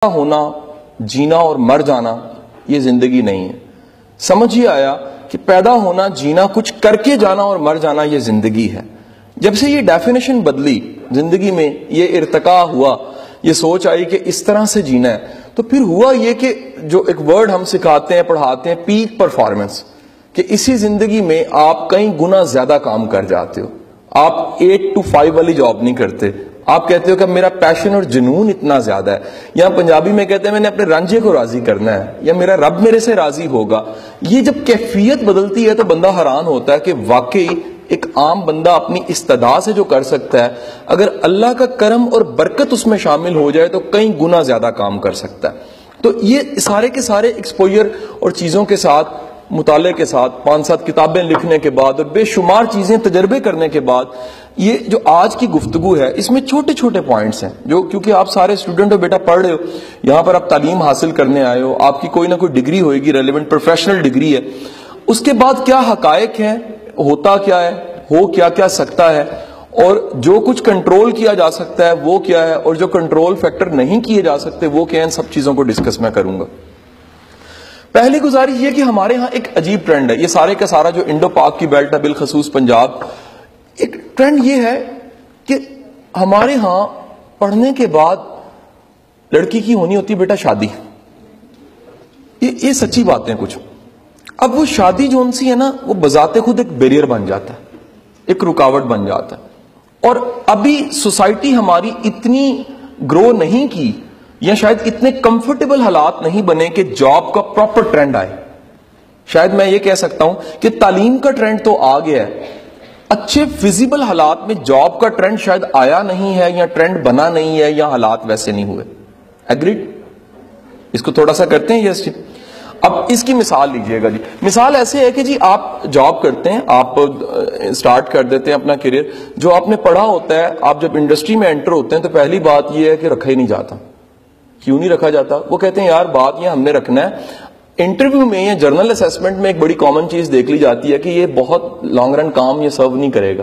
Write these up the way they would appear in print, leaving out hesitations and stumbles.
ہونا، جینا اور مر جانا یہ زندگی نہیں ہے. سمجھ یہ آیا کہ پیدا ہونا، جینا، کچھ کر کے جانا اور مر جانا یہ زندگی ہے. جب سے یہ ڈیفینیشن بدلی زندگی میں، یہ ارتقا ہوا، یہ سوچ آئی کہ اس طرح سے جینا ہے، تو پھر ہوا یہ کہ جو ایک ورڈ ہم سکھاتے ہیں، پڑھاتے ہیں، پیک پرفارمنس، کہ اسی زندگی میں آپ کئی گنا زیادہ کام کر جاتے ہو. آپ 8 to 5 والی جاب نہیں کرتے. آپ کہتے ہو کہ میرا پیشن اور جنون اتنا زیادہ ہے. یا پنجابی میں کہتے ہیں میں نے اپنے رانجھے کو راضی کرنا ہے، یا میرا رب میرے سے راضی ہوگا. یہ جب کیفیت بدلتی ہے تو بندہ حیران ہوتا ہے کہ واقعی ایک عام بندہ اپنی استدعا سے جو کر سکتا ہے، اگر اللہ کا کرم اور برکت اس میں شامل ہو جائے تو کئی گنا زیادہ کام کر سکتا ہے. تو یہ سارے کے سارے ایکسپوجر اور چیزوں کے ساتھ، مطالعے کے ساتھ، 5-7 کتابیں لکھنے کے بعد اور بے شمار چیزیں تجربے کرنے کے بعد، یہ جو آج کی گفتگو ہے اس میں چھوٹے چھوٹے پوائنٹس ہیں جو، کیونکہ آپ سارے اسٹوڈنٹ ہو بیٹا، پڑھ رہے ہو یہاں پر، آپ تعلیم حاصل کرنے آئے ہو، آپ کی کوئی نہ کوئی ڈگری ہوئے گی، ریلیونٹ پروفیشنل ڈگری ہے. اس کے بعد کیا حقائق ہیں، ہوتا کیا ہے، ہو کیا کیا سکتا ہے، اور جو کچھ کنٹرول کیا جا سکتا ہے وہ کیا ہے، اور جو کنٹرول فیکٹر نہیں کیے جا سکتے وہ کیا ہیں، ان سب چیزوں کو ڈسکس میں کروں گا. پہلی گزارش یہ کہ ہمارے ہاں ایک عجیب ٹرینڈ ہے، یہ سارے کا سارا جو انڈو پاک کی بیلٹ ہے، بالخصوص پنجاب، ایک ٹرینڈ یہ ہے کہ ہمارے ہاں پڑھنے کے بعد لڑکی کی ہونی ہوتی بیٹا شادی. یہ سچی باتیں کچھ. اب وہ شادی جو ان سی ہے نا، وہ بذات خود ایک بیریئر بن جاتا ہے، ایک رکاوٹ بن جاتا ہے. اور ابھی سوسائٹی ہماری اتنی گرو نہیں کی، یا شاید اتنے کمفرٹیبل حالات نہیں بنے کہ جاب کا پراپر ٹرینڈ آئے. شاید میں یہ کہہ سکتا ہوں کہ تعلیم کا ٹرینڈ تو آ گیا ہے، اچھے فزیبل حالات میں جاب کا ٹرینڈ شاید آیا نہیں ہے، یا ٹرینڈ بنا نہیں ہے، یا حالات ویسے نہیں ہوئے. ایگریڈ؟ اس کو تھوڑا سا کرتے ہیں یس جی. اب اس کی مثال لیجئے گا جی. مثال ایسے ہے کہ جی آپ جاب کرتے ہیں، آپ سٹارٹ کر دیتے ہیں اپنا کیریئر. جو آپ نے پڑھا ہوتا ہے، آپ جب انڈسٹری میں انٹر ہوتے ہیں تو پہلی بات یہ ہے کہ رکھا ہی نہیں جاتا. کیوں نہیں رکھا جاتا؟ وہ کہتے ہیں یار بات یہ ہم نے رکھنا ہے. انٹرویو میں یا جرنل اسیسمنٹ میں ایک بڑی کامن چیز دیکھ لی جاتی ہے کہ یہ بہت لانگ رن کام یہ سرو نہیں کرے گا.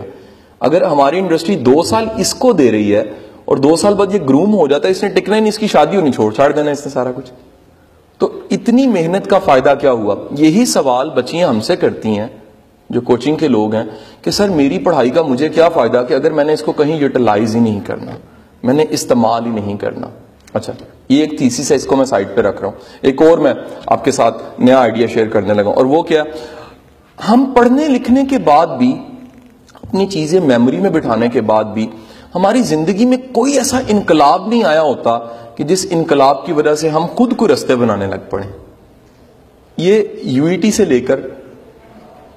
اگر ہماری انڈسٹری 2 سال اس کو دے رہی ہے اور 2 سال بعد یہ گروم ہو جاتا ہے، اس نے ٹکنا ہی نہیں، اس کی شادی ہونی چھوڑ دینا اس نے سارا کچھ. تو اتنی محنت کا فائدہ کیا ہوا؟ یہی سوال بچیاں ہم سے کرتی ہیں جو کوچنگ کے لوگ ہیں کہ سر میری پڑھائی کا مجھے کیا فائدہ کہ اگر میں نے اس کو کہیں یوٹیلائز ہی نہیں کرنا، میں نے استعمال ہی نہیں کرنا. اچھا، یہ ایک تھیسس ہے، اس کو میں سائٹ پہ رکھ رہا ہوں. ایک اور میں آپ کے ساتھ نیا آئیڈیا شیئر کرنے لگا، اور وہ کیا، ہم پڑھنے لکھنے کے بعد بھی، اپنی چیزیں میموری میں بٹھانے کے بعد بھی، ہماری زندگی میں کوئی ایسا انقلاب نہیں آیا ہوتا کہ جس انقلاب کی وجہ سے ہم خود کو رستے بنانے لگ پڑے. یہ UET سے لے کر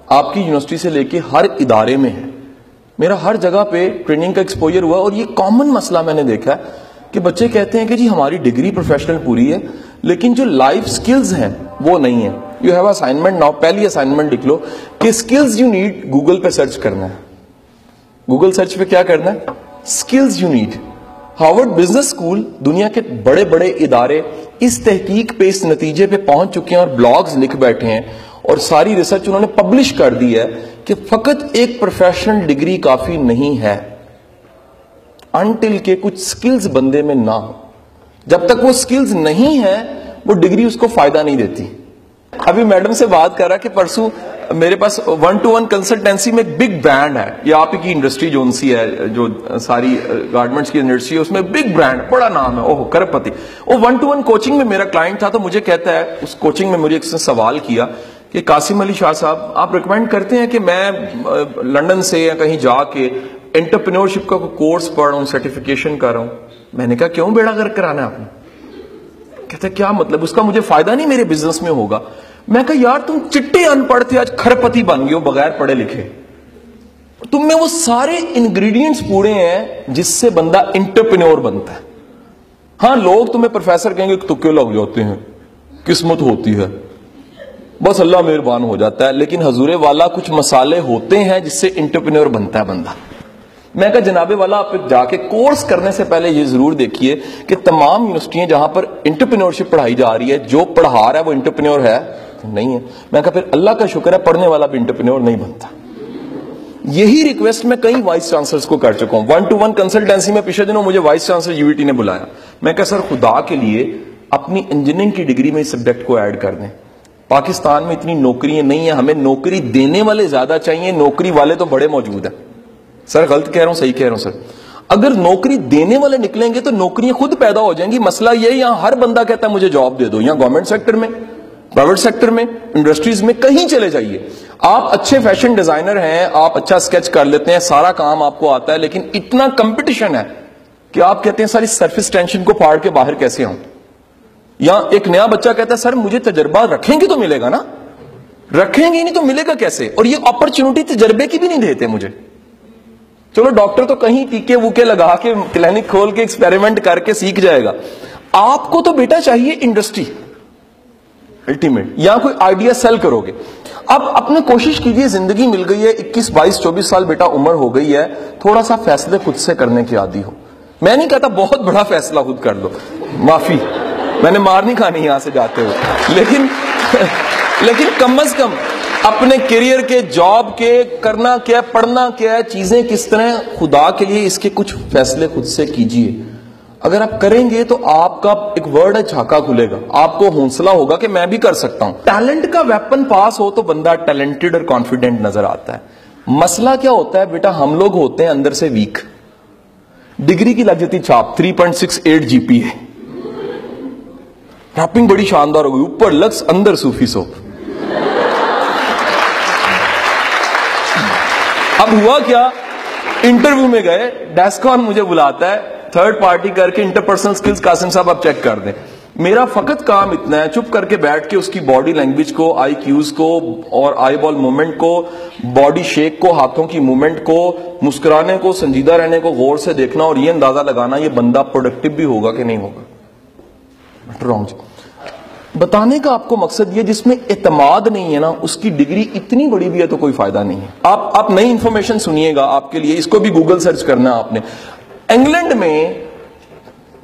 آپ کی یونیورسٹی سے لے کے ہر ادارے میں ہے. میرا ہر جگہ پہ ٹریننگ کا ایکسپوجر ہوا، اور یہ کامن مسئلہ میں نے دیکھا ہے کہ بچے کہتے ہیں کہ جی ہماری ڈگری پروفیشنل پوری ہے لیکن جو لائف سکلز ہیں وہ نہیں ہیں. یو ہیو اسائنمنٹ ناؤ، پہلی اسائنمنٹ لکھ لو کہ سکلز یو نیڈ گوگل پہ سرچ کرنا ہے. گوگل سرچ پہ کیا کرنا ہے؟ Skills you need. Harvard business school, دنیا کے بڑے بڑے ادارے اس تحقیق پہ، اس نتیجے پہ پہنچ چکے ہیں اور بلاگز لکھ بیٹھے ہیں، اور ساری ریسرچ انہوں نے پبلش کر دی ہے کہ فقط ایک پروفیشنل ڈگری کافی نہیں ہے انٹل کہ کچھ سکلز بندے میں نہ ہو. جب تک وہ سکلز نہیں ہیں وہ ڈگری اس کو فائدہ نہیں دیتی. ابھی میڈم سے بات کر رہا کہ پرسوں میرے پاس 1-to-1 کنسلٹینسی میں ایک بگ برانڈ ہے، یہ آپ کی انڈسٹری جو ان سی ہے، جو ساری گارمنٹس کی انڈسٹری ہے، اس میں بگ برانڈ، بڑا نام ہے، اوہ کرپ پتی. وہ 1-to-1 کوچنگ میں میرا کلائنٹ تھا، تو مجھے کہتا ہے، اس کوچنگ میں مجھے ایک سوال کیا کہ قاسم علی شاہ صاحب، آپ ریکمینڈ کرتے ہیں کہ میں لنڈن سے یا کہیں جا کے انٹرپرینورشپ کا کوئی کورس پڑھ رہا ہوں، سرٹیفکیشن کر رہا ہوں؟ میں نے کہا کیوں بیڑا غرق کرانا ہے آپ نے؟ کہتا ہے کیا مطلب، اس کا مجھے فائدہ نہیں میرے بزنس میں ہوگا؟ میں کہا یار تم چٹے ان پڑھ تھے، آج کھرپتی بن گئے ہو بغیر پڑھے لکھے. تم میں وہ سارے انگریڈینٹس پورے ہیں جس سے بندہ انٹرپرینور بنتا ہے. ہاں لوگ تمہیں پروفیسر کہیں گے کہ تکے لگ جاتے ہیں، قسمت ہوتی ہے، بس اللہ مہربان ہو جاتا ہے، لیکن حضور والا کچھ مسالے ہوتے ہیں جس سے انٹرپرینور بنتا ہے بندہ. میں کہا جناب والا آپ جا کے کورس کرنے سے پہلے یہ ضرور دیکھیے کہ تمام یونیورسٹیاں جہاں پر انٹرپرینورشپ پڑھائی جا رہی ہے، جو پڑھا رہا ہے وہ انٹرپرینور ہے نہیں ہے. میں کہا پھر اللہ کا شکر ہے پڑھنے والا بھی انٹرپرینور نہیں بنتا. یہی ریکویسٹ میں کئی وائس چانسلرز کو کر چکا ہوں. 1-to-1 کنسلٹینسی میں پچھلے دنوں مجھے وائس چانسلر UET نے بلایا. میں کہا سر خدا کے لیے اپنی انجینئرنگ کی ڈگری میں اس سبجیکٹ کو ایڈ کر دیں. پاکستان میں اتنی نوکریاں نہیں ہیں, ہمیں نوکری دینے والے زیادہ چاہیے, نوکری والے تو بڑے موجود ہیں. سر غلط کہہ رہا ہوں صحیح کہہ رہا ہوں سر؟ اگر نوکری دینے والے نکلیں گے تو نوکریاں خود پیدا ہو جائیں گی. مسئلہ یہ ہے یہاں ہر بندہ کہتا ہے مجھے جاب دے دو, یہاں گورنمنٹ سیکٹر میں, پرائیویٹ سیکٹر میں, انڈسٹریز میں, کہیں چلے جائیے. آپ اچھے فیشن ڈیزائنر ہیں, آپ اچھا اسکیچ کر لیتے ہیں, سارا کام آپ کو آتا ہے, لیکن اتنا کمپٹیشن ہے کہ آپ کہتے ہیں ساری سرفیس ٹینشن کو پھاڑ کے باہر کیسے آؤں. یا ایک نیا بچہ کہتا ہے سر مجھے تجربہ رکھیں گے تو ملے گا نا, رکھیں گے نہیں تو ملے گا کیسے؟ اور یہ اپرچونٹی تجربے کی بھی نہیں دیتے مجھے. چلو ڈاکٹر تو کہیں ٹیکے ووکے لگا کے کلینک کھول کے ایکسپیریمنٹ کر کے سیکھ جائے گا, آپ کو تو بیٹا چاہیے انڈسٹری الٹیمیٹ, یا کوئی آئیڈیا سیل کرو گے. اب اپنے کوشش کیجئے, زندگی مل گئی ہے, 21 22 24 سال بیٹا عمر ہو گئی ہے, تھوڑا سا فیصلے خود سے کرنے کی عادی ہو. میں نہیں کہتا بہت بڑا فیصلہ خود کر لو, معافی, میں نے مار نہیں کھانی یہاں سے جاتے ہوئے, لیکن کم از کم اپنے کیریئر کے, جاب کے, کرنا کیا ہے, پڑھنا کیا ہے, چیزیں کس طرح, خدا کے لیے اس کے کچھ فیصلے خود سے کیجئے. اگر آپ کریں گے تو آپ کا ایک ورڈ ہے چھاکا کھلے گا, آپ کو حوصلہ ہوگا کہ میں بھی کر سکتا ہوں. ٹیلنٹ کا ویپن پاس ہو تو بندہ ٹیلنٹڈ اور کانفیڈنٹ نظر آتا ہے. مسئلہ کیا ہوتا ہے بیٹا, ہم لوگ ہوتے ہیں اندر سے ویک. ڈگری کی لگ جاتی چھاپ 3.68 GPA, ریپنگ بڑی شاندار ہو گئی, اوپر لکس اندر صوفی سوپ. اب ہوا کیا, انٹرویو میں گئے, ڈیسکون مجھے بلاتا ہے, تھرڈ پارٹی کر کے انٹرپرسنل سکلز قاسم صاحب آپ چیک کر دیں. میرا فقط کام اتنا ہے چپ کر کے بیٹھ کے اس کی باڈی لینگویج کو, آئی کیوز کو, اور آئی بال موومنٹ کو, باڈی شیک کو, ہاتھوں کی موومنٹ کو, مسکرانے کو, سنجیدہ رہنے کو غور سے دیکھنا, اور یہ اندازہ لگانا یہ بندہ پروڈکٹیو بھی ہوگا کہ نہیں ہوگا. رانگ جی. بتانے کا آپ کو مقصد یہ, جس میں اعتماد نہیں ہے نا, اس کی ڈگری اتنی بڑی بھی ہے تو کوئی فائدہ نہیں ہے. آپ نئی انفارمیشن سنیے گا آپ کے لیے, اس کو بھی گوگل سرچ کرنا ہے آپ نے. انگلینڈ میں,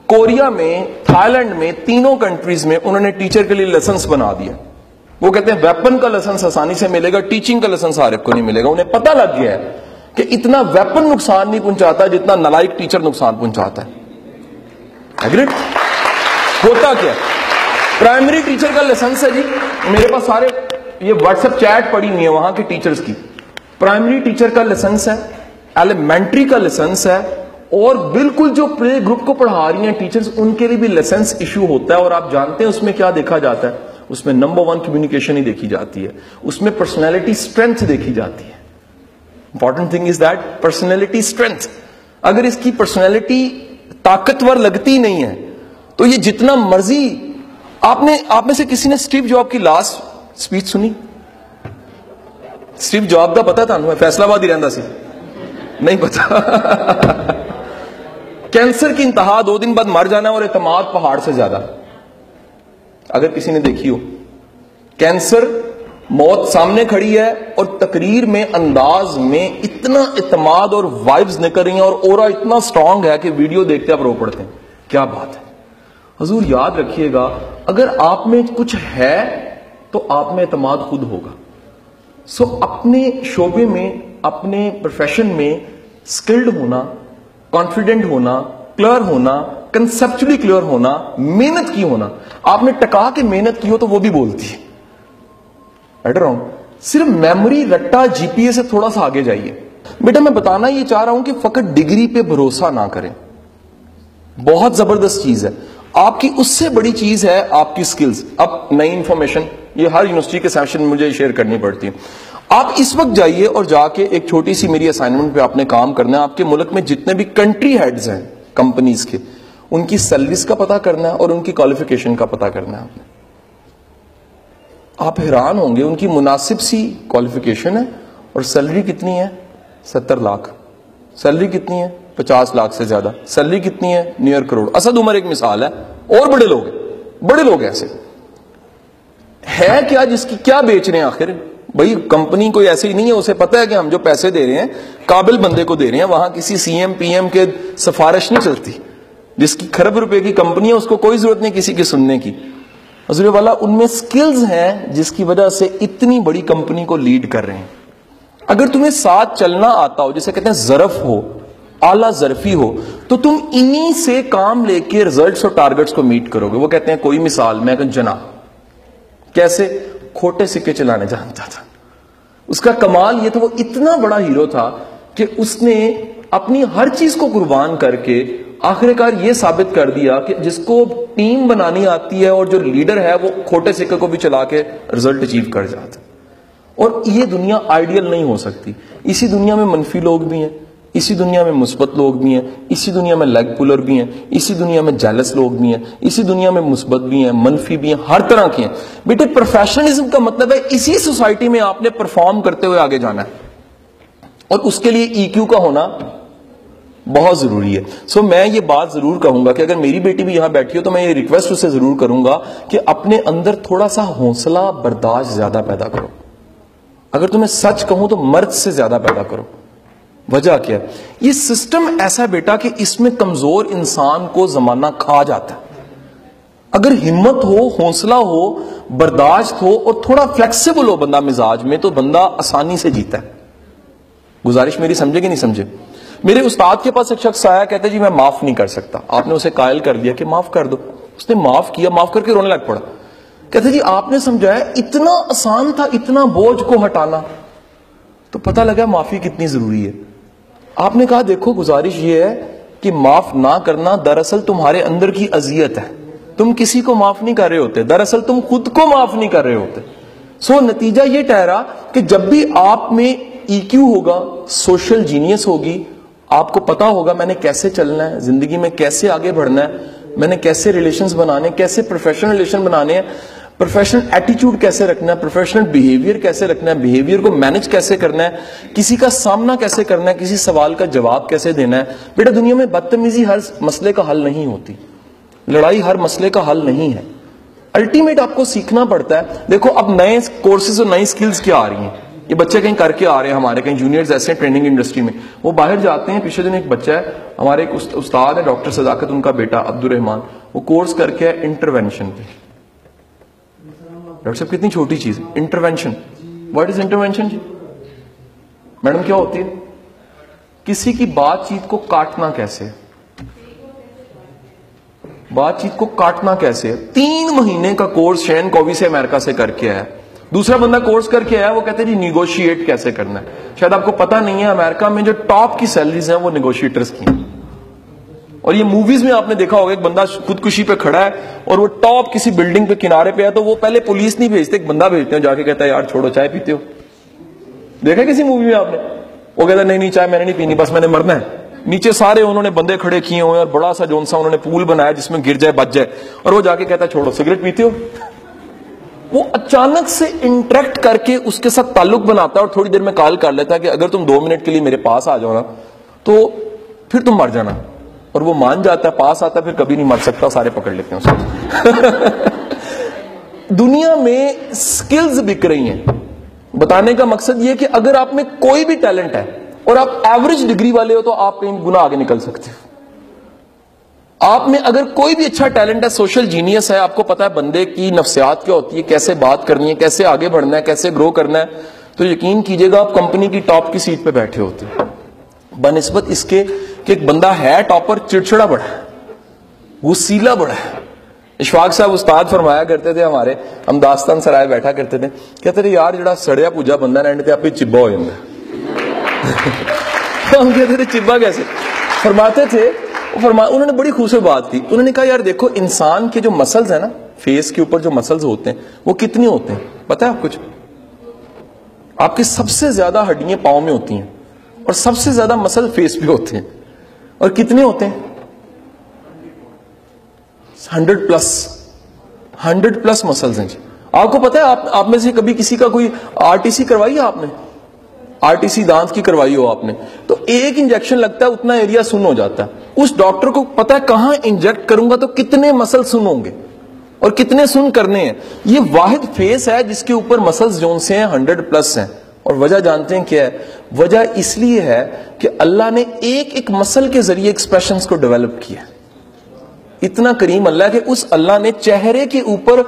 کوریا میں, تھائی لینڈ میں, تینوں کنٹریز میں انہوں نے ٹیچر کے لیے لیسنس بنا دیا. وہ کہتے ہیں ویپن کا لیسنس آسانی سے ملے گا, ٹیچنگ کا لیسنس ہر ایک کو نہیں ملے گا. انہیں پتہ لگ گیا ہے کہ اتنا ویپن نقصان نہیں پہنچاتا جتنا نالائق ٹیچر نقصان پہنچاتا ہے. ایگریڈ؟ ہوتا کیا ہے, پرائمری ٹیچر کا لیسنس ہے جی, میرے پاس سارے یہ واٹس ایپ چیٹ پڑی ہوئی ہے وہاں کے ٹیچرز کی. پرائمری ٹیچر کا لیسنس ہے, ایلیمنٹری کا لیسنس ہے, اور بالکل جو پلے گروپ کو پڑھا رہی ہیں ٹیچرز ان کے لیے بھی لیسنس ایشو ہوتا ہے. اور آپ جانتے ہیں اس میں کیا دیکھا جاتا ہے, اس میں نمبر 1 کمیونیکیشن ہی دیکھی جاتی ہے, اس میں پرسنالٹی اسٹرینتھ دیکھی جاتی ہے. Important thing is that personality strength. اگر اس کی پرسنالٹی طاقتور لگتی نہیں ہے تو یہ جتنا مرضی, آپ میں سے کسی نے اسٹیو جاب کی لاسٹ اسپیچ سنی؟ اسٹیو جاب کا پتا تھا, فیصلہ آباد ہی رہندا سی, نہیں پتا. کینسر کی انتہا 2 دن بعد مر جانا, اور اعتماد پہاڑ سے زیادہ. اگر کسی نے دیکھی ہو, کینسر موت سامنے کھڑی ہے, اور تقریر میں انداز میں اتنا اعتماد اور وائبز نکل رہی ہیں, اور اورا اتنا سٹرونگ ہے کہ ویڈیو دیکھتے آپ رو پڑتے ہیں. کیا بات ہے. حضور یاد رکھیے گا, اگر آپ میں کچھ ہے تو آپ میں اعتماد خود ہوگا. سو اپنے شعبے میں, اپنے پروفیشن میں سکلڈ ہونا, کانفیڈنٹ ہونا, کلیئر ہونا, کنسپچولی کلیئر ہونا, محنت کی ہونا. آپ نے ٹکا کے محنت کی ہو تو وہ بھی بولتی ہے. صرف میموری رٹا GPA سے تھوڑا سا آگے جائیے. بیٹا میں بتانا یہ چاہ رہا ہوں کہ فقط ڈگری پہ بھروسہ نہ کریں, بہت زبردست چیز ہے آپ کی, اس سے بڑی چیز ہے آپ کی سکلز. اب نئی انفارمیشن یہ ہر یونیورسٹی کے سیشن مجھے شیئر کرنی پڑتی ہے. آپ اس وقت جائیے اور جا کے ایک چھوٹی سی میری اسائنمنٹ پہ آپ نے کام کرنا ہے. آپ کے ملک میں جتنے بھی کنٹری ہیڈز ہیں کمپنیز کے, ان کی سیلریز کا پتہ کرنا ہے اور ان کی کوالیفیکیشن کا پتہ کرنا ہے. آپ نے, آپ حیران ہوں گے, ان کی مناسب سی کوالیفیکیشن ہے اور سیلری کتنی ہے 70 لاکھ, سیلری کتنی ہے 50 لاکھ سے زیادہ, سیلری کتنی ہے نیئر کروڑ. اسد عمر ایک مثال ہے, اور بڑے لوگ ایسے ہے کیا جس کی کیا بیچ رہے ہیں آخر. بھائی کمپنی کوئی ایسی نہیں ہے, اسے پتا ہے کہ ہم جو پیسے دے رہے ہیں قابل بندے کو دے رہے ہیں. وہاں کسی CM PM کے سفارش نہیں چلتی. جس کی کھرب روپے کی کمپنی ہے اس کو کوئی ضرورت نہیں کسی کی سننے کی. حضور والا ان میں سکلز ہیں جس کی وجہ سے اتنی بڑی کمپنی کو لیڈ کر رہے ہیں. اگر تمہیں ساتھ چلنا آتا ہو, جسے کہتے ہیں ظرف ہو, اعلیٰ ظرفی ہو تو تم انہی سے کام لے کے ریزلٹس اور ٹارگٹس کو میٹ کرو گے. وہ کہتے ہیں کوئی مثال, میں کہوں جناب کیسے, کھوٹے سکے چلانے جانتا تھا. اس کا کمال یہ تھا, وہ اتنا بڑا ہیرو تھا کہ اس نے اپنی ہر چیز کو قربان کر کے آخر کار یہ ثابت کر دیا کہ جس کو ٹیم بنانی آتی ہے اور جو لیڈر ہے وہ کھوٹے سکے کو بھی چلا کے رزلٹ اچیو کر جاتا. اور یہ دنیا آئیڈیل نہیں ہو سکتی. اسی دنیا میں منفی لوگ بھی ہیں, اسی دنیا میں مثبت لوگ بھی ہیں, اسی دنیا میں لیگ پولر بھی ہیں, اسی دنیا میں جیلس لوگ بھی ہیں, اسی دنیا میں مثبت بھی ہیں, منفی بھی ہیں, ہر طرح کے ہیں. بیٹے پروفیشنلزم کا مطلب ہے اسی سوسائٹی میں آپ نے پرفارم کرتے ہوئے آگے جانا ہے, اور اس کے لیے ای کیو کا ہونا بہت ضروری ہے. سو میں یہ بات ضرور کہوں گا کہ اگر میری بیٹی بھی یہاں بیٹھی ہو تو میں یہ ریکویسٹ اسے ضرور کروں گا کہ اپنے اندر تھوڑا سا حوصلہ برداشت زیادہ پیدا کرو. اگر تمہیں سچ کہوں تو مرد سے زیادہ پیدا کرو. وجہ کیا ہے؟ یہ سسٹم ایسا بیٹا کہ اس میں کمزور انسان کو زمانہ کھا جاتا ہے. اگر ہمت ہو, حوصلہ ہو, برداشت ہو اور تھوڑا فلیکسیبل ہو بندہ مزاج میں, تو بندہ آسانی سے جیتا ہے. گزارش میری سمجھے کہ نہیں سمجھے؟ میرے استاد کے پاس ایک شخص آیا, کہتے جی میں معاف نہیں کر سکتا. آپ نے اسے قائل کر دیا کہ معاف کر دو. اس نے معاف کیا, معاف کر کے رونے لگ پڑا. کہتے جی آپ نے سمجھایا, اتنا آسان تھا اتنا بوجھ کو ہٹانا. تو پتہ لگا معافی کتنی ضروری ہے. آپ نے کہا دیکھو گزارش یہ ہے کہ معاف نہ کرنا دراصل تمہارے اندر کی اذیت ہے. تم کسی کو معاف نہیں کر رہے ہوتے, دراصل تم خود کو معاف نہیں کر رہے ہوتے. سو نتیجہ یہ ٹھہرا کہ جب بھی آپ میں ای کیو ہوگا, سوشل جینیس ہوگی, آپ کو پتا ہوگا میں نے کیسے چلنا ہے زندگی میں, کیسے آگے بڑھنا ہے, میں نے کیسے ریلیشنز بنانے, کیسے پروفیشنل ریلیشن بنانے ہیں, پروفیشنل ایٹیٹیوڈ کیسے رکھنا ہے, پروفیشنل بیہیویئر کیسے رکھنا ہے, بیہیویئر کو مینج کیسے کرنا ہے, کسی کا سامنا کیسے کرنا ہے, کسی سوال کا جواب کیسے دینا ہے. بیٹا دنیا میں بدتمیزی ہر مسئلے کا حل نہیں ہوتی, لڑائی ہر مسئلے کا حل نہیں ہے. الٹیمیٹ آپ کو سیکھنا پڑتا ہے. دیکھو اب نئے کورسز اور نئی سکلز کیا آ رہی ہیں, یہ بچے کہیں کر کے آ رہے ہیں ہمارے, کہیں جونیئرز ایسے ہیں ٹریننگ انڈسٹری میں, وہ باہر جاتے ہیں. پچھلے دن ایک بچہ ہے ہمارے, ایک استاد ہے ڈاکٹر صداقت, ان کا بیٹا عبد الرحمان, وہ کورس کر کے ہے انٹروینشن پہ. ڈاکٹر صاحب کتنی چھوٹی چیز ہے انٹروینشن. واٹ از انٹروینشن جی؟ میڈم کیا ہوتی ہے؟ کسی کی بات چیت کو کاٹنا کیسے, بات چیت کو کاٹنا کیسے. 3 مہینے کا کورس شین کووی سے امریکہ سے کر کے آیا. دوسرا بندہ کورس کر کے آیا, وہ کہتے ہیں جی نیگوشیٹ کیسے کرنا ہے. شاید آپ کو پتا نہیں ہے امریکہ میں جو ٹاپ کی سیلریز ہیں وہ نیگوشیٹرز کی ہیں. اور یہ موویز میں آپ نے دیکھا ہوگا, ایک بندہ خودکشی پہ کھڑا ہے اور وہ ٹاپ کسی بلڈنگ پہ کنارے پہ ہے, تو وہ پہلے پولیس نہیں بھیجتے, ایک بندہ بھیجتے ہیں جا کے, کہتا ہے یار چھوڑو چائے پیتے ہو. دیکھا کسی مووی میں آپ نے؟ وہ کہتا ہے نہیں چائے میں نے نہیں پینی, بس میں نے مرنا ہے. نیچے سارے انہوں نے بندے کھڑے کیے ہوئے اور بڑا سا جون سا انہوں نے پول بنایا جس میں گر جائے بچ جائے, اور وہ جا کے کہتا ہے چھوڑو سگریٹ پیتے ہو. وہ اچانک سے انٹریکٹ کر کے اس کے ساتھ تعلق بناتا ہے اور تھوڑی دیر میں کال کر لیتا ہے کہ اگر تم 2 منٹ کے لیے میرے پاس آ جاؤ نا تو پھر تم مر جانا. اور وہ مان جاتا ہے, پاس آتا ہے, پھر کبھی نہیں مر سکتا, سارے پکڑ لیتے ہیں اس کو. دنیا میں سکلز بک رہی ہیں. بتانے کا مقصد یہ کہ اگر آپ میں کوئی بھی ٹیلنٹ ہے اور آپ ایوریج ڈگری والے ہو تو آپ کہیں گنا آگے نکل سکتے ہو. آپ میں اگر کوئی بھی اچھا ٹیلنٹ ہے, سوشل جینیس ہے, آپ کو پتا ہے بندے کی نفسیات کیا ہوتی ہے, کیسے بات کرنی ہے, کیسے آگے بڑھنا ہے, کیسے گرو کرنا ہے, تو یقین کیجئے گا آپ کمپنی کی ٹاپ کی سیٹ پہ بیٹھے ہوتے ہیں. بنسبت اس کے کہ ایک بندہ ہے ٹاپر, چڑچڑا بڑا ہے, غصیلا بڑا ہے. اشفاق صاحب استاد فرمایا کرتے تھے ہمارے, ہم داستان سرائے بیٹھا کرتے تھے, کہتے تھے یار جڑا سڑیا پوجا بندہ رہنے تھے آپ ہی چبا ہو جاتا ہے. ہم کہتے تھے چبا کیسے؟ فرماتے تھے, انہوں نے بڑی خوبصورت بات کی. انہوں نے کہا یار دیکھو انسان کے جو مسلز ہیں نا, فیس کے اوپر جو مسلز ہوتے ہیں وہ کتنے ہوتے ہیں پتہ ہے آپ کچھ؟ آپ کی سب سے زیادہ ہڈیاں پاؤں میں ہوتی ہیں اور سب سے زیادہ مسل فیس پہ ہوتے ہیں. اور کتنے ہوتے ہیں؟ 100+ مسلز ہیں. آپ کو پتا ہے آپ میں سے کبھی کسی کا کوئی RTC کروائی ہے آپ نے؟ RTC دانت کی کروائی ہو آپ نے, تو ایک انجیکشن لگتا ہے اتنا ایریا سن ہو جاتا ہے. اس ڈاکٹر کو پتا ہے کہاں انجیکٹ کروں گا تو کتنے مسل سن ہوں گے اور کتنے سن کرنے ہیں. یہ واحد فیس ہے جس کے اوپر مسلز جون سے ہیں 100+ ہیں. اور وجہ جانتے ہیں کیا ہے؟ وجہ اس لیے ہے کہ اللہ نے ایک ایک مسل کے ذریعے ایکسپریشنز کو ڈیولپ کیا. اتنا کریم اللہ کہ اس اللہ نے چہرے کے اوپر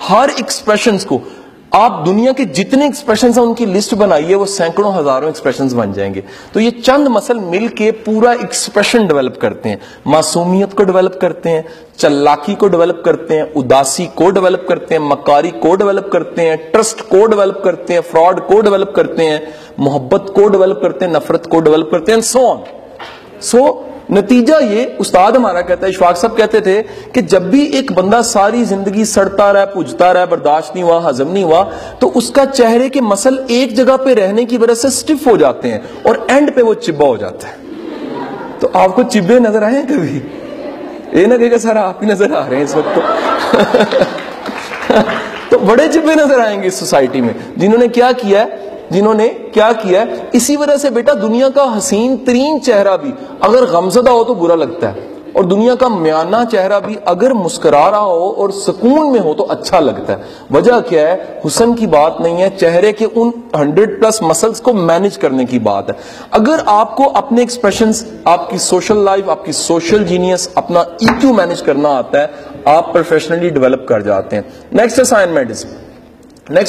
ہر ایکسپریشنز کو, آپ دنیا کے جتنے ایکسپریشنز ہیں ان کی لسٹ بنائیے، وہ سینکڑوں ہزاروں ایکسپریشنز بن جائیں گے. تو یہ چند مسل مل کے پورا ایکسپریشن ڈیولپ کرتے ہیں. معصومیت کو ڈیولپ کرتے ہیں، چلاکی کو ڈیولپ کرتے ہیں، اداسی کو ڈیولپ کرتے ہیں، مکاری کو ڈیولپ کرتے ہیں، ٹرسٹ کو ڈیولپ کرتے ہیں، فراڈ کو ڈیولپ کرتے ہیں، محبت کو ڈیولپ کرتے ہیں، نفرت کو ڈیولپ کرتے ہیں، سو آن. سو نتیجہ یہ استاد ہمارا کہتا ہے، اشفاق صاحب کہتے تھے کہ جب بھی ایک بندہ ساری زندگی سڑتا رہا، پوجتا رہا، برداشت نہیں ہوا، ہضم نہیں ہوا، تو اس کا چہرے کے مسل ایک جگہ پہ رہنے کی وجہ سے سٹف ہو جاتے ہیں اور اینڈ پہ وہ چبا ہو جاتا ہے. تو آپ کو چبے نظر آئے ہیں کبھی؟ یہ نہ کہ سر آپ ہی نظر آ رہے ہیں اس وقت تو بڑے چبے نظر آئیں گے اس سوسائٹی میں، جنہوں نے کیا کیا ہے. اسی وجہ سے بیٹا دنیا کا حسین ترین چہرہ بھی اگر غمزدہ ہو تو برا لگتا ہے، اور دنیا کا میانہ چہرہ بھی اگر مسکرا رہا ہو اور سکون میں ہو تو اچھا لگتا ہے. وجہ کیا ہے؟ حسن کی بات نہیں ہے، چہرے کے ان 100+ مسلز کو مینج کرنے کی بات ہے. اگر آپ کو اپنے ایکسپریشنز، آپ کی سوشل لائف، آپ کی سوشل جینیس، اپنا EQ مینج کرنا آتا ہے، آپ پروفیشنلی ڈیولپ کر جاتے ہیں. نیکسٹ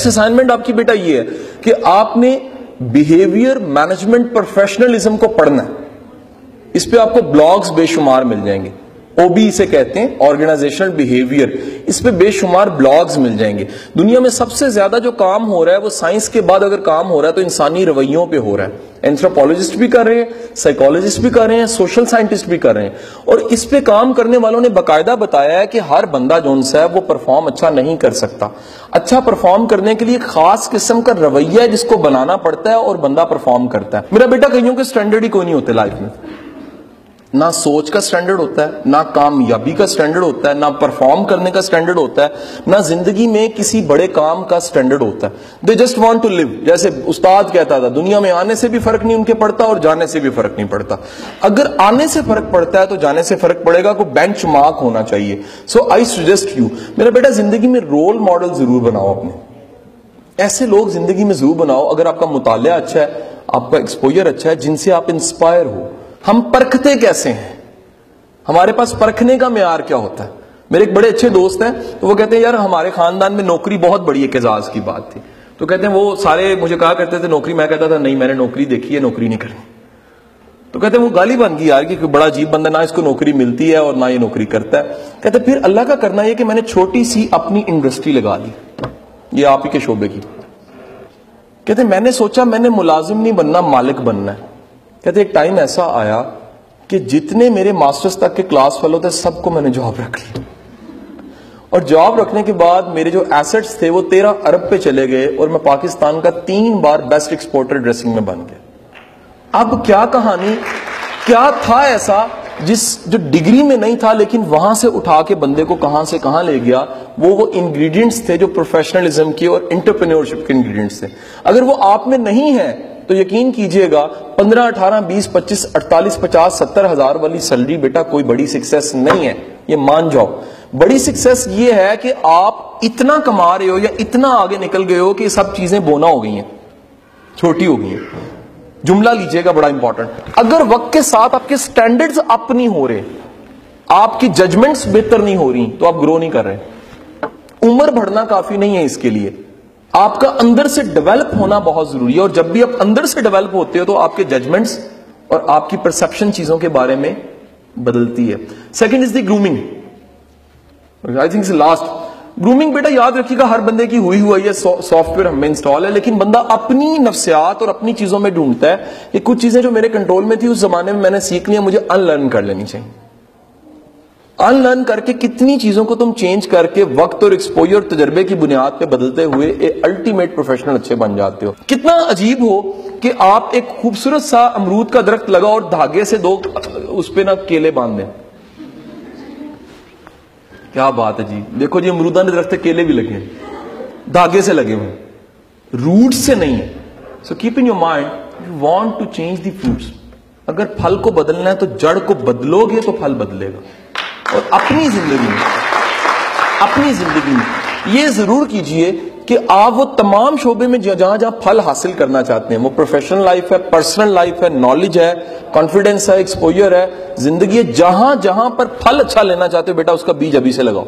اسائنمنٹ آپ کی بیٹا یہ ہے کہ آپ نے بیہیویئر مینجمنٹ پروفیشنلزم کو پڑھنا ہے. اس پہ آپ کو بلاگز بے شمار مل جائیں گے. OB اسے کہتے ہیں، آرگنائزیشنل بیہیویئر. اس پہ بے شمار بلاگز مل جائیں گے. دنیا میں سب سے زیادہ جو کام ہو رہا ہے وہ سائنس کے بعد اگر کام ہو رہا ہے تو انسانی رویوں پہ ہو رہا ہے. اینتھروپولوجسٹ بھی کر رہے ہیں، سائیکالوجسٹ بھی کر رہے ہیں، سوشل سائنٹسٹ بھی کر رہے ہیں. اور اس پہ کام کرنے والوں نے باقاعدہ بتایا ہے کہ ہر بندہ جو ہے وہ پرفارم اچھا نہیں کر سکتا. اچھا پرفارم کرنے کے لیے خاص قسم کا رویہ ہے جس کو بنانا پڑتا ہے اور بندہ پرفارم کرتا ہے. میرا بیٹا کئیوں کے سٹینڈرڈ ہی کوئی نہیں ہوتے لائف میں. نہ سوچ کا سٹینڈرڈ ہوتا ہے، نہ کامیابی کا سٹینڈرڈ ہوتا ہے، نہ پرفارم کرنے کا سٹینڈرڈ ہوتا ہے، نہ زندگی میں کسی بڑے کام کا سٹینڈرڈ ہوتا ہے. دے جسٹ وانٹ ٹو لیو. جیسے استاد کہتا تھا دنیا میں آنے سے بھی فرق نہیں ان کے پڑتا اور جانے سے بھی فرق نہیں پڑتا. اگر آنے سے فرق پڑتا ہے تو جانے سے فرق پڑے گا. کوئی بینچ مارک ہونا چاہیے. سو آئی سجیسٹ یو، میرا بیٹا زندگی میں رول ماڈل ضرور بناؤ. اپنے ایسے لوگ زندگی میں ضرور بناؤ. اگر آپ کا مطالعہ اچھا ہے، آپ کا ایکسپوجر اچھا ہے، جن سے آپ انسپائر ہو. ہم پرکھتے کیسے ہیں؟ ہمارے پاس پرکھنے کا معیار کیا ہوتا ہے؟ میرے ایک بڑے اچھے دوست ہیں تو وہ کہتے ہیں یار ہمارے خاندان میں نوکری بہت بڑی ایک اعزاز کی بات تھی. تو کہتے ہیں وہ سارے مجھے کہا کرتے تھے نوکری. میں کہتا تھا نہیں میں نے نوکری دیکھی ہے، نوکری نہیں کرنی. تو کہتے ہیں وہ گالی بن گئی یار کہ بڑا عجیب بندہ، نہ اس کو نوکری ملتی ہے اور نہ یہ نوکری کرتا ہے. کہتے پھر اللہ کا کرنا یہ کہ میں نے چھوٹی سی اپنی انڈسٹری لگا لی، یہ آپ ہی کے شعبے کی. کہتے میں نے سوچا میں نے ملازم نہیں بننا، مالک بننا ہے. کہتے ایک ٹائم ایسا آیا کہ جتنے میرے ماسٹرز تک کے کلاس فیلو تھے سب کو میں نے جاب رکھ لی. اور جاب رکھنے کے بعد میرے جو ایسٹس تھے وہ 13 ارب پہ چلے گئے اور میں پاکستان کا 3 بار بیسٹ ایکسپورٹر ڈریسنگ میں بن گیا. اب کیا کہانی، کیا تھا ایسا جو ڈگری میں نہیں تھا لیکن وہاں سے اٹھا کے بندے کو کہاں سے کہاں لے گیا؟ وہ انگریڈینٹس تھے جو پروفیشنلزم کے اور انٹرپرینیورشپ کے انگریڈینٹس تھے. اگر وہ آپ میں نہیں ہے تو یقین کیجئے گا 15, 18, 20, 25, 48, 50, 70 ہزار والی سیلری بیٹا کوئی بڑی سکسیس نہیں ہے. یہ مان جاؤ. بڑی سکسیس یہ ہے کہ آپ اتنا کما رہے ہو یا اتنا آگے نکل گئے ہو کہ سب چیزیں بونا ہو گئی ہیں، چھوٹی ہو گئی ہیں. جملہ لیجئے گا بڑا امپورٹنٹ. اگر وقت کے ساتھ آپ کے سٹینڈرڈز اپ نہیں ہو رہے، آپ کی ججمنٹس بہتر نہیں ہو رہی تو آپ گرو نہیں کر رہے. عمر بڑھنا کافی نہیں ہے اس کے لیے، آپ کا اندر سے ڈیولپ ہونا بہت ضروری ہے. اور جب بھی آپ اندر سے ڈیولپ ہوتے ہو تو آپ کے ججمنٹس اور آپ کی پرسپشن چیزوں کے بارے میں بدلتی ہے. Second is the grooming. I think last grooming بیٹا یاد رکھیے گا ہر بندے کی ہوئی ہے، سافٹ ویئر ہم میں انسٹال ہے، لیکن بندہ اپنی نفسیات اور اپنی چیزوں میں ڈھونڈتا ہے کہ کچھ چیزیں جو میرے کنٹرول میں تھی اس زمانے میں نے سیکھ لی ہیں، مجھے ان لرن کر لینی چاہیے. ان لرن کر کے کتنی چیزوں کو تم چینج کر کے وقت اور ایکسپوجر اور تجربے کی بنیاد پہ بدلتے ہوئے ایک الٹیمیٹ پروفیشنل اچھے بن جاتے ہو. کتنا عجیب ہو کہ آپ ایک خوبصورت سا امرود کا درخت لگا اور دھاگے سے 2 اس پہ نہ کیلے باندھ دیں. کیا بات ہے جی، دیکھو جی امرودہ نے درخت کیلے بھی لگے ہیں، دھاگے سے لگے ہوئے، روٹ سے نہیں ہے. So keep in your mind you want to change the fruits. اگر پھل کو بدلنا ہے تو جڑ کو بدلو گے تو پھل بدلے گا. اور اپنی زندگی میں یہ ضرور کیجئے کہ آپ وہ تمام شعبے میں جہاں جہاں پھل حاصل کرنا چاہتے ہیں، وہ پروفیشنل لائف ہے، پرسنل لائف ہے، نالج ہے، کانفیڈنس ہے، ایکسپوجر ہے، زندگی ہے، جہاں جہاں پر پھل اچھا لینا چاہتے ہو بیٹا اس کا بیج ابھی سے لگاؤ.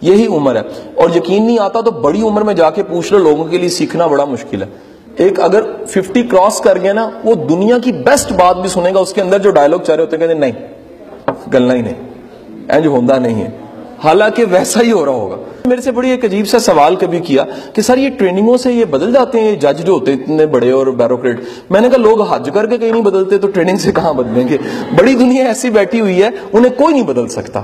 یہی عمر ہے. اور یقین نہیں آتا تو بڑی عمر میں جا کے پوچھ لو, لوگوں کے لیے سیکھنا بڑا مشکل ہے. ایک اگر 50 کراس کر گیا نا, وہ دنیا کی بیسٹ بات بھی سنے گا, اس کے اندر جو ڈائلوگ چل رہے ہوتے ہیں کہتے ہیں نہیں گلنا ہی نہیں, اینج ہوندہ نہیں ہے, حالانکہ ویسا ہی ہو رہا ہوگا. میرے سے بڑی ایک عجیب سا سوال کبھی کیا کہ سر یہ ٹریننگوں سے یہ بدل جاتے ہیں جج جو ہوتے ہیں اتنے بڑے اور بیوروکریٹ. میں نے کہا لوگ حج کر کے کہیں نہیں بدلتے تو ٹریننگ سے کہاں بدلیں گے؟ بڑی دنیا ایسی بیٹھی ہوئی ہے, انہیں کوئی نہیں بدل سکتا.